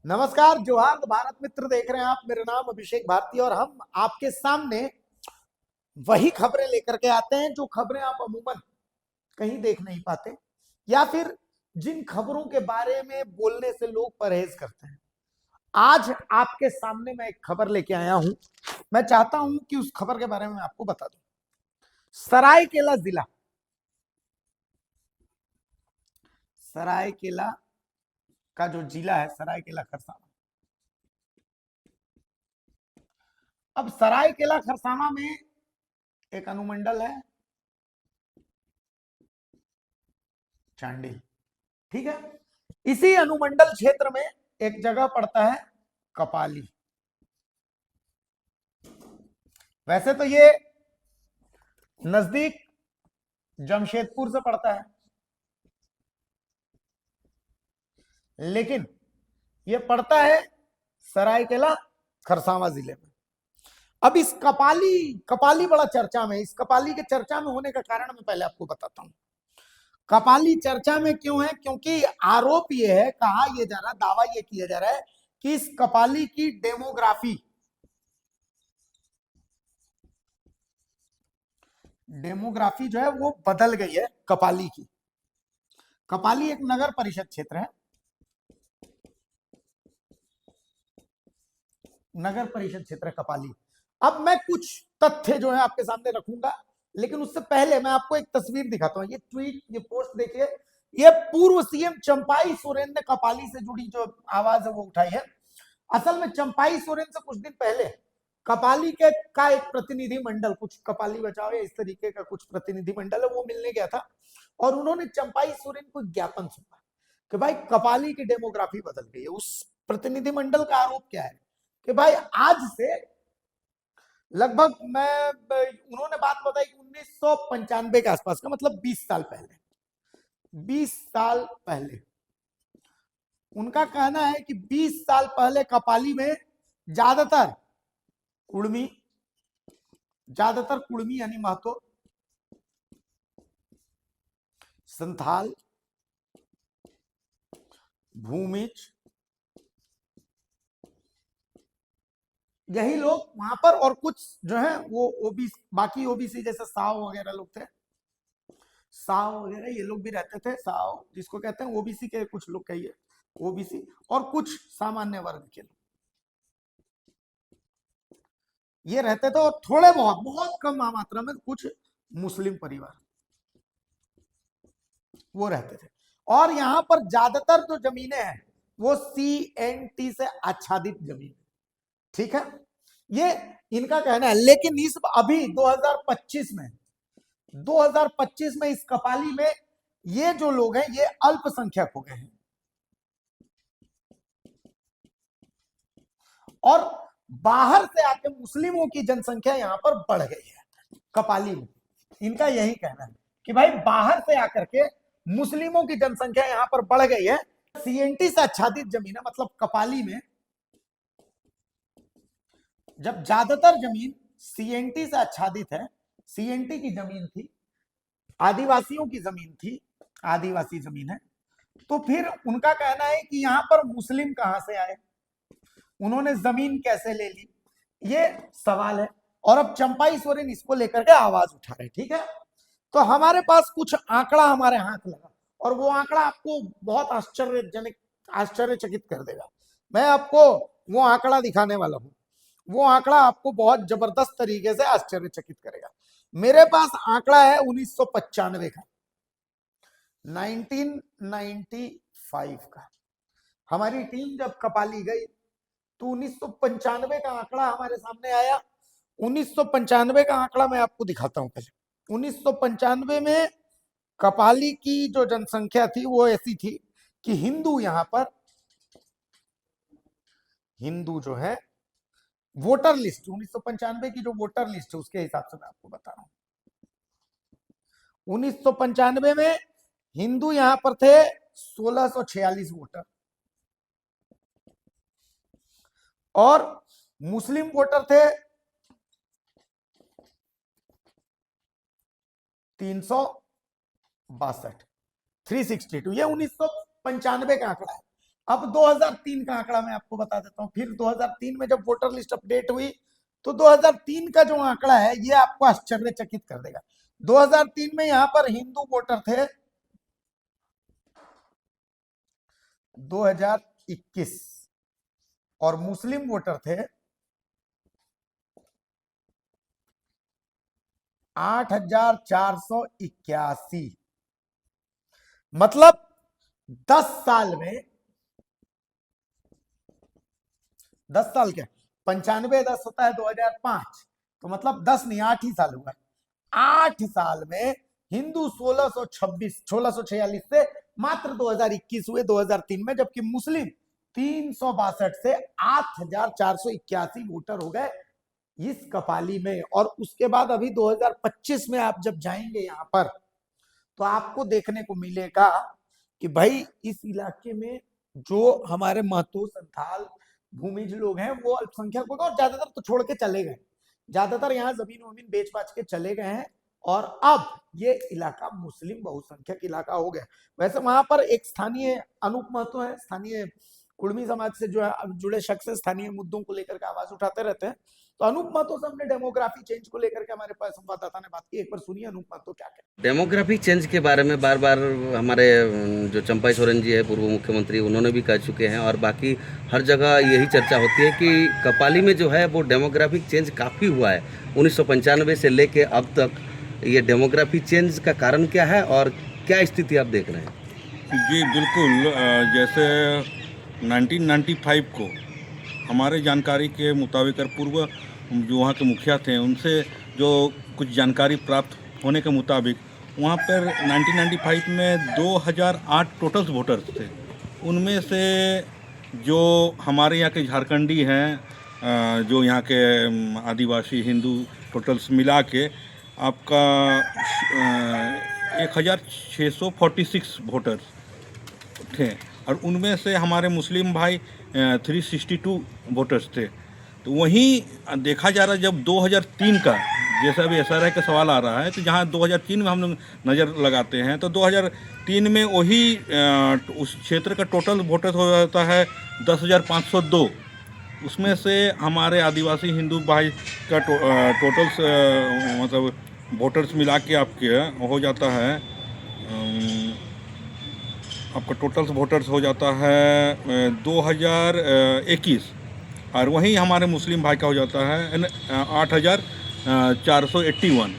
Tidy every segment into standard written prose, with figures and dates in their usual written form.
नमस्कार, जोहार भारत मित्र देख रहे हैं आप। मेरा नाम अभिषेक भारती और हम आपके सामने वही खबरें लेकर के आते हैं जो खबरें आप अमूमन कहीं देख नहीं पाते, या फिर जिन खबरों के बारे में बोलने से लोग परहेज करते हैं। आज आपके सामने मैं एक खबर लेके आया हूं। मैं चाहता हूं कि उस खबर के बारे में आपको बता दूं। सरायकेला जिला, सरायकेला का जो जिला है, सरायकेला खरसावां। अब सरायकेला खरसावां में एक अनुमंडल है चांडिल, ठीक है। इसी अनुमंडल क्षेत्र में एक जगह पड़ता है कपाली। वैसे तो ये नजदीक जमशेदपुर से पड़ता है, लेकिन ये पड़ता है सरायकेला खरसावां जिले में। अब इस कपाली कपाली बड़ा चर्चा में। इस कपाली के चर्चा में होने का कारण मैं पहले आपको बताता हूं। कपाली चर्चा में क्यों है? क्योंकि आरोप ये है, कहा यह जा रहा, दावा यह किया जा रहा है कि इस कपाली की डेमोग्राफी जो है वो बदल गई है कपाली की। कपाली एक नगर परिषद क्षेत्र है, नगर परिषद क्षेत्र कपाली। अब मैं कुछ तथ्य जो है आपके सामने रखूंगा, लेकिन उससे पहले मैं आपको एक तस्वीर दिखाता हूं। ये ट्वीट, ये पोस्ट देखिए। ये पूर्व सीएम चंपाई सोरेन ने कपाली से जुड़ी जो आवाज है वो उठाई है। असल में चंपाई सोरेन से कुछ दिन पहले कपाली के का एक प्रतिनिधि मंडल, कुछ कपाली बचाओ या इस तरीके का कुछ प्रतिनिधि मंडल है, वो मिलने गया था और उन्होंने चंपाई सोरेन को ज्ञापन सौंपा कि भाई कपाली की डेमोग्राफी बदल गई है। उस प्रतिनिधि मंडल का आरोप क्या है कि भाई आज से लगभग उन्होंने बात बताई कि 1995 के आसपास का, मतलब 20 साल पहले, 20 साल पहले उनका कहना है कि 20 साल पहले कपाली में ज्यादातर कुड़मी, यानी महतो, संथाल, भूमिज, यही लोग वहां पर, और कुछ जो है वो ओबीसी, बाकी ओबीसी जैसे साव वगैरह लोग थे, साव वगैरह ये लोग भी रहते थे। साव जिसको कहते हैं, ओबीसी के कुछ लोग कहिए, ओबीसी, और कुछ सामान्य वर्ग के लोग ये रहते थे, और थोड़े बहुत बहुत कम मात्रा में कुछ मुस्लिम परिवार वो रहते थे। और यहां पर ज्यादातर जो जमीनें हैं वो सीएनटी से आच्छादित जमीन, ठीक है, ये इनका कहना है। लेकिन इस अभी 2025 में इस कपाली में ये जो लोग हैं ये अल्पसंख्यक हो गए हैं, और बाहर से आके मुस्लिमों की जनसंख्या यहां पर बढ़ गई है कपाली में। इनका यही कहना है कि भाई बाहर से आकर के मुस्लिमों की जनसंख्या यहां पर बढ़ गई है। सीएनटी से आच्छादित जमीन है, मतलब कपाली में जब ज्यादातर जमीन सीएनटी से आच्छादित है, सीएनटी की जमीन थी, आदिवासियों की जमीन थी, आदिवासी जमीन है, तो फिर उनका कहना है कि यहां पर मुस्लिम कहां से आए, उन्होंने जमीन कैसे ले ली, ये सवाल है। और अब चंपाई सोरेन इसको लेकर के आवाज उठा रहे, ठीक है। तो हमारे पास कुछ आंकड़ा हमारे हाथ लगा, और वो आंकड़ा आपको बहुत आश्चर्यचकित कर देगा। मैं आपको वो आंकड़ा दिखाने वाला हूं। वो आंकड़ा आपको बहुत जबरदस्त तरीके से आश्चर्यचकित करेगा। मेरे पास आंकड़ा है 1995 का, 1995 का। हमारी टीम जब कपाली गई तो 1995 का आंकड़ा हमारे सामने आया। 1995 का आंकड़ा मैं आपको दिखाता हूं पहले। 1995 में कपाली की जो जनसंख्या थी वो ऐसी थी कि हिंदू, यहां पर हिंदू जो है वोटर लिस्ट, 1995 की जो वोटर लिस्ट है उसके हिसाब से मैं आपको बता रहा हूं। 1995 में हिंदू यहां पर थे 1646 वोटर, और मुस्लिम वोटर थे 362, 362। ये 1995 का आंकड़ा है। अब 2003 का आंकड़ा मैं आपको बता देता हूं। फिर 2003 में जब वोटर लिस्ट अपडेट हुई तो 2003 का जो आंकड़ा है ये आपको आश्चर्यचकित कर देगा। 2003 में यहां पर हिंदू वोटर थे 2021 और मुस्लिम वोटर थे 8,481। मतलब 10 साल में 10 साल क्या 95 10 होता है 2005, तो मतलब 10 नहीं 8 ही साल हुआ। 8 साल में हिंदू 1646 से मात्र 2021 हुए 2003 में, जबकि मुस्लिम 362 से 8,481 वोटर हो गए इस कपाली में। और उसके बाद अभी 2025 में आप जब जाएंगे यहां पर तो आपको देखने को मिलेगा कि भाई इस इलाके में जो हमारे महतो संथाल भूमिज लोग हैं वो अल्पसंख्यक हो गए और ज्यादातर तो छोड़ के चले गए, ज्यादातर यहाँ जमीन वमीन बेच बाच के चले गए हैं और अब ये इलाका मुस्लिम बहुसंख्यक इलाका हो गया। वैसे वहां पर एक स्थानीय अनूप महतो है, स्थानीय कुर्मी समाज से जो है जुड़े शख्स स्थानीय मुद्दों को लेकर के आवाज उठाते रहते हैं। तो अनूप महतो से हमने डेमोग्राफी चेंज को लेकर के हमारे पास संवाददाता ने बात की, एक बार सुनिए अनूप महतो क्या कहते हैं। डेमोग्राफी चेंज के बारे में बार बार हमारे जो चंपाई सोरेन जी है पूर्व मुख्यमंत्री, उन्होंने भी कह चुके हैं और बाकी हर जगह यही चर्चा होती है कि कपाली में जो है वो डेमोग्राफिक चेंज काफ़ी हुआ है 1995 से लेके अब तक। ये डेमोग्राफी चेंज का कारण क्या है और क्या स्थिति आप देख रहे हैं? जी बिल्कुल, जैसे 1995 को हमारे जानकारी के मुताबिक और पूर्व जो वहाँ के मुखिया थे उनसे जो कुछ जानकारी प्राप्त होने के मुताबिक वहाँ पर 1995 में 2008 टोटल वोटर्स थे। उनमें से जो हमारे यहाँ के झारखंडी हैं, जो यहाँ के आदिवासी हिंदू टोटल्स मिला के आपका 1646 वोटर्स थे और उनमें से हमारे मुस्लिम भाई 362 वोटर्स थे। तो वहीं देखा जा रहा है जब 2003 का, जैसा अभी SRI का सवाल आ रहा है, तो जहां 2003 में हम लोग नज़र लगाते हैं तो 2003 में वही उस क्षेत्र का टोटल वोटर्स हो जाता है 10,502। उसमें से हमारे आदिवासी हिंदू भाई का टोटल्स मतलब वोटर्स मिला के आपके हो जाता है, आपका टोटल वोटर्स हो जाता है 2021 और वहीं हमारे मुस्लिम भाई का हो जाता है 8,481।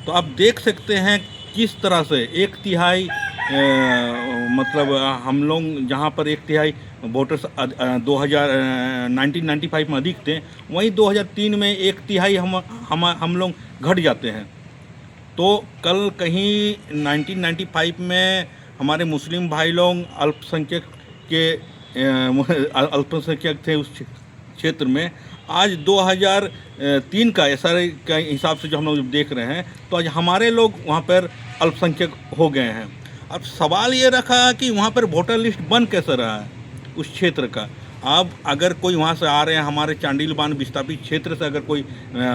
तो आप देख सकते हैं किस तरह से 1/3 मतलब हम लोग जहां पर 1/3 वोटर्स 1995 में अधिक थे, वहीं 2003 में 1/3 हम लोग घट जाते हैं। तो कल कहीं 1995 में हमारे मुस्लिम भाई लोग अल्पसंख्यक थे उस क्षेत्र में। आज 2003 का SRI के हिसाब से जो हम लोग देख रहे हैं तो आज हमारे लोग वहाँ पर अल्पसंख्यक हो गए हैं। अब सवाल ये रखा कि वहाँ पर वोटर लिस्ट बन कैसे रहा है उस क्षेत्र का। अब अगर कोई वहाँ से आ रहे हैं, हमारे चांडिल बांध विस्थापित क्षेत्र से अगर कोई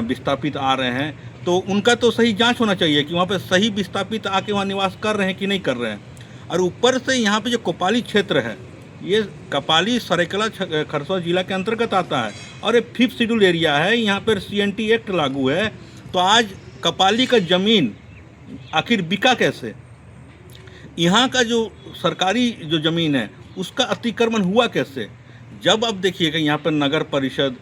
विस्थापित आ रहे हैं तो उनका तो सही जांच होना चाहिए कि वहाँ पर सही विस्थापित आके वहाँ निवास कर रहे हैं कि नहीं कर रहे हैं। और ऊपर से यहाँ पे जो कपाली क्षेत्र है, ये कपाली सरायकेला खरसावां जिला के अंतर्गत आता है और ये 5th शेड्यूल एरिया है। यहाँ पर CNT एक्ट लागू है। तो आज कपाली का ज़मीन आखिर बिका कैसे? यहाँ का जो सरकारी जो ज़मीन है उसका अतिक्रमण हुआ कैसे? जब अब देखिएगा यहाँ पर नगर परिषद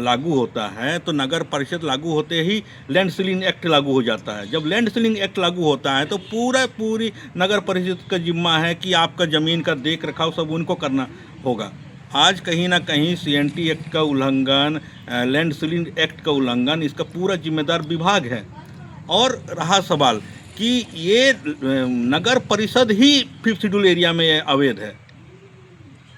लागू होता है तो नगर परिषद लागू होते ही लैंड सीलिंग एक्ट लागू हो जाता है। जब लैंड सीलिंग एक्ट लागू होता है तो पूरी नगर परिषद का जिम्मा है कि आपका ज़मीन का देख रखाव सब उनको करना होगा। आज कहीं ना कहीं CNT एक्ट का उल्लंघन, लैंड सीलिंग एक्ट का उल्लंघन, इसका पूरा जिम्मेदार विभाग है। और रहा सवाल कि ये नगर परिषद ही 5th शेड्यूल एरिया में अवैध है,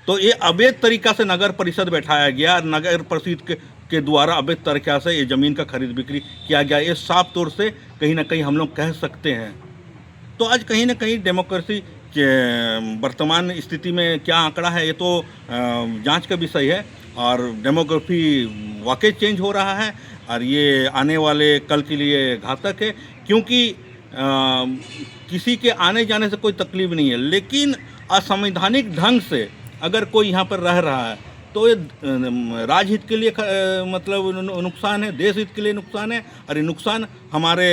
तो ये अवैध तरीका से नगर परिषद बैठाया गया, नगर परिषद के द्वारा अवैध तरीका से ये ज़मीन का खरीद बिक्री किया गया। ये साफ तौर से कहीं ना कहीं हम लोग कह सकते हैं। तो आज कहीं ना कहीं डेमोक्रेसी के वर्तमान स्थिति में क्या आंकड़ा है ये तो जांच का विषय है और डेमोग्राफी वाकई चेंज हो रहा है और ये आने वाले कल के लिए घातक है, क्योंकि किसी के आने जाने से कोई तकलीफ नहीं है, लेकिन असंवैधानिक ढंग से अगर कोई यहाँ पर रह रहा है तो ये राजहित के लिए मतलब नुकसान है, देश हित के लिए नुकसान है, और ये नुकसान हमारे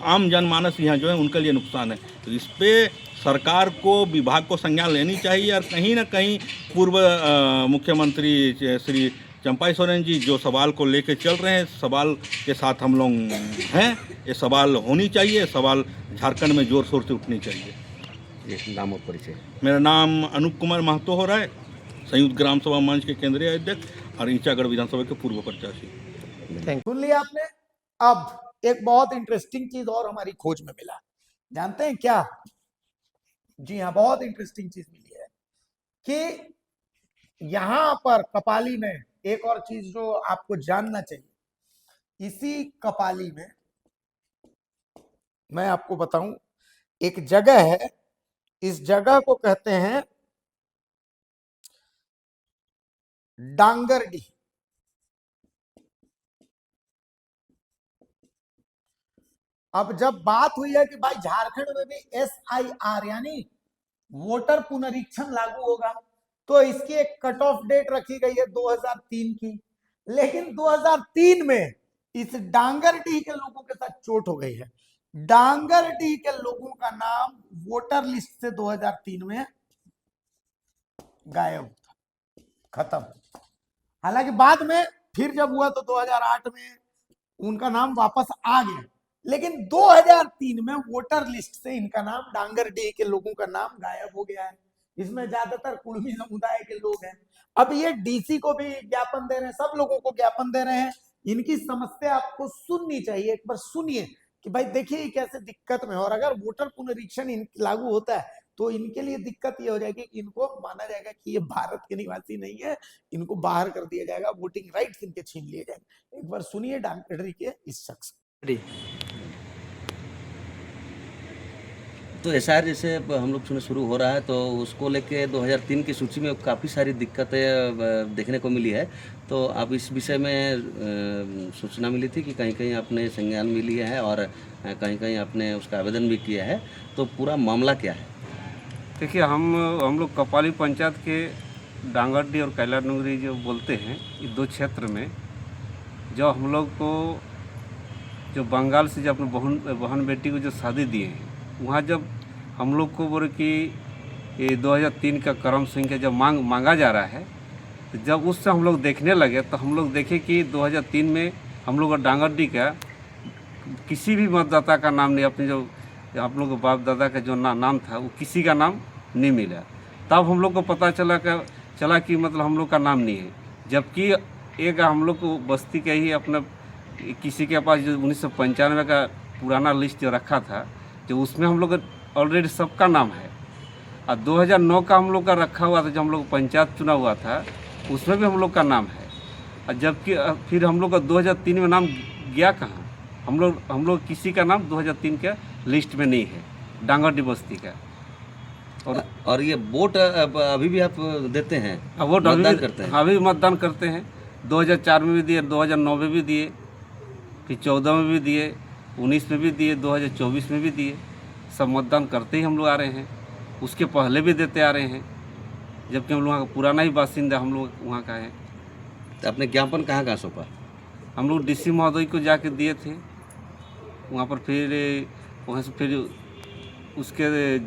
आम जनमानस यहाँ जो है उनके लिए नुकसान है। तो इस पे सरकार को, विभाग को संज्ञान लेनी चाहिए, और कहीं ना कहीं पूर्व मुख्यमंत्री श्री चंपाई सोरेन जी जो सवाल को लेके चल रहे हैं, सवाल के साथ हम लोग हैं। ये सवाल होनी चाहिए, सवाल झारखंड में जोर शोर से उठनी चाहिए। ये नाम और परिचय। मेरा नाम अनूप कुमार महतो हो रहा है, संयुक्त ग्राम सभा मंच के केंद्रीय अध्यक्ष और ईंचागढ़ विधानसभा के पूर्व प्रत्याशी। सुन लिया आपने। अब एक बहुत इंटरेस्टिंग चीज और हमारी खोज में मिला, जानते हैं क्या? जी हाँ, बहुत इंटरेस्टिंग चीज मिली है कि यहां पर कपाली में एक और चीज जो आपको जानना चाहिए, इसी कपाली में मैं आपको बताऊं, एक जगह है, इस जगह को कहते हैं डांगरडी। अब जब बात हुई है कि भाई झारखंड में भी SIR यानी वोटर पुनरीक्षण लागू होगा, तो इसकी एक कट ऑफ डेट रखी गई है 2003 की, लेकिन 2003 में इस डांगरडीह के लोगों के साथ चोट हो गई है। डांगरडीह के लोगों का नाम वोटर लिस्ट से 2003 में गायब था, खत्म। हालांकि बाद में फिर जब हुआ तो 2008 में उनका नाम वापस आ गया, लेकिन 2003 में वोटर लिस्ट से इनका नाम, डांगरडीह के लोगों का नाम गायब हो गया है। इसमें ज्यादातर कुड़मी समुदाय के लोग हैं। अब ये DC को भी ज्ञापन दे रहे हैं, सब लोगों को ज्ञापन दे रहे हैं। इनकी समस्या आपको सुननी चाहिए, एक बार सुनिए कि भाई देखिए कैसे दिक्कत में है। और अगर वोटर पुनरीक्षण लागू होता है तो इनके लिए दिक्कत ये हो जाएगी कि इनको माना जाएगा कि ये भारत के निवासी नहीं है, इनको बाहर कर दिया जाएगा, वोटिंग राइट्स इनके छीन लिए जाएंगे। एक बार सुनिए डांगरडीह के इस शख्स। तो SIR जैसे हम लोग सुनने शुरू हो रहा है, तो उसको लेके 2003 की सूची में काफ़ी सारी दिक्कतें देखने को मिली है। तो आप इस विषय में सूचना मिली थी कि कहीं कहीं आपने संज्ञान भी लिया है और कहीं कहीं आपने उसका आवेदन भी किया है, तो पूरा मामला क्या है? देखिए, हम लोग कपाली पंचायत के डांगरडीह और कैलाडुंगरी जो बोलते हैं, ये दो क्षेत्र में जो हम लोग को जो बंगाल से जो अपने बहन बेटी को जो शादी दिए हैं, वहाँ जब हम लोग को बोले कि ये 2003 का क्रम संख्या जब मांगा जा रहा है, तो जब उससे हम लोग देखने लगे तो हम लोग देखे कि 2003 में हम लोग का डांगरडीह का किसी भी मतदाता का नाम नहीं, अपने जो आप लोग के बाप दादा का जो नाम था वो किसी का नाम नहीं मिला। तब हम लोग को पता चला कि मतलब हम लोग का नाम नहीं है, जबकि एक हम लोग को बस्ती का ही अपना किसी के पास जो 1995 का पुराना लिस्ट जो रखा था, जो उसमें हम लोग ऑलरेडी सबका नाम है। और 2009 का हम लोग का रखा हुआ था, जब हम लोग पंचायत चुना हुआ था, उसमें भी हम लोग का नाम है। और जबकि फिर हम लोग का 2003 में नाम गया कहाँ? हम लोग किसी का नाम 2003 के लिस्ट में नहीं है, डांगरडीह बस्ती का। और ये वोट अभी भी आप देते हैं? वोट मतदान करते हैं? अभी मतदान करते हैं। 2004 में भी दिए, 2009 में भी दिए, फिर 14 में भी दिए, 19 में भी दिए, 2024 में भी दिए। सब मतदान करते ही हम लोग आ रहे हैं, उसके पहले भी देते आ रहे हैं, जबकि हम लोग वहाँ का पुराना ही बासिंदा हम लोग वहाँ का है। तो आपने ज्ञापन कहाँ सौंपा? हम लोग DC महोदय को जाके दिए थे वहाँ पर, फिर वहाँ से फिर उसके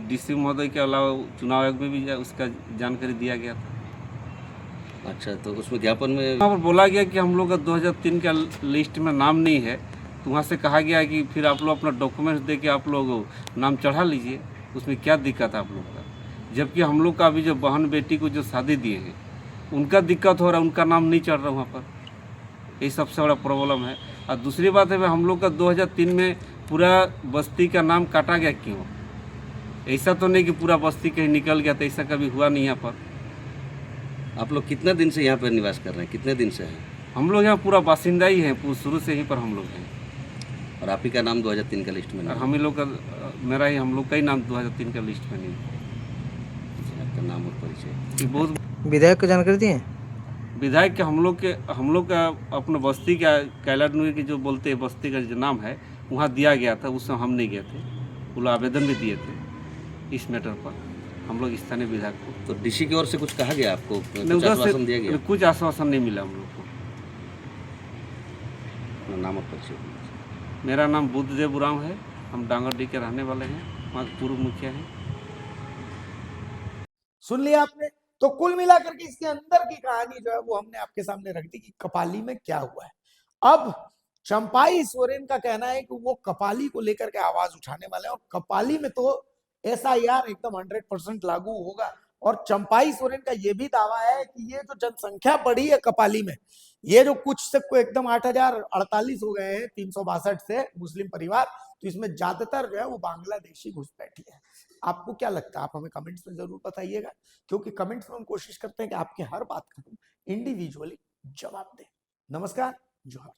DC महोदय के अलावा चुनाव आयोग में भी उसका जानकारी दिया गया था। अच्छा, तो उसमें ज्ञापन में वहाँ पर बोला गया कि हम लोग का 2003 का लिस्ट में नाम नहीं है, तो वहाँ से कहा गया कि फिर आप लोग अपना डॉक्यूमेंट्स दे के आप लोग नाम चढ़ा लीजिए, उसमें क्या दिक्कत है आप लोग का। जबकि हम लोग का अभी जो बहन बेटी को जो शादी दिए हैं, उनका दिक्कत हो रहा है, उनका नाम नहीं चढ़ रहा वहाँ पर। यही सबसे बड़ा प्रॉब्लम है। और दूसरी बात है, हम लोग का 2003 में पूरा बस्ती का नाम काटा गया क्यों? ऐसा तो नहीं कि पूरा बस्ती कहीं निकल गया, तो ऐसा कभी हुआ नहीं यहाँ पर। आप लोग कितने दिन से यहाँ पर निवास कर रहे हैं? कितने दिन से हैं? हम लोग यहाँ पूरा बासिंदा ही हैं, शुरू से ही पर हम लोग हैं। और आप ही का नाम 2003 का लिस्ट में नहीं? हम ही लोग का, मेरा ही, हम लोग का ही नाम 2003 का लिस्ट में नहीं। आपका नाम और परिचय? बहुत विधायक को जानकारी दिए? विधायक के हम लोग का अपने बस्ती का कैलाडुंगरी की जो बोलते हैं बस्ती का जो नाम है, वहाँ दिया गया था। उस समय हम नहीं गए थे, वो लोग आवेदन भी दिए थे इस मैटर पर। हम लोग स्थानीय विधायक को। तो डीसी की ओर से कुछ कहा गया आपको, नहीं, कुछ उधर आश्वासन दिया गया? से कुछ आश्वासन नहीं मिला हम लोग को। अपना नाम और परिचय। मेरा नाम बुद्धदेव उरांव है, हम डांगरडी के रहने वाले हैं, वहाँ के पूर्व मुखिया हैं। सुन लिया आपने। तो कुल मिलाकर के इसके अंदर की कहानी जो है वो हमने आपके सामने रख दी कि कपाली में क्या हुआ है। अब चंपाई सोरेन का कहना है कि वो कपाली को लेकर के आवाज उठाने वाले हैं और कपाली में तो एसआईआर एकदम 100% लागू होगा। और चंपाई सोरेन का ये भी दावा है कि ये जो जनसंख्या बढ़ी है कपाली में, ये जो कुछ से एकदम 8048 हो गए हैं 362 से मुस्लिम परिवार, तो इसमें ज्यादातर जो है वो बांग्लादेशी घुस बैठी है। आपको क्या लगता है? आप हमें कमेंट्स में जरूर बताइएगा, क्योंकि कमेंट्स में हम कोशिश करते हैं कि आपकी हर बात का हम इंडिविजुअली जवाब दें। नमस्कार, जोहार।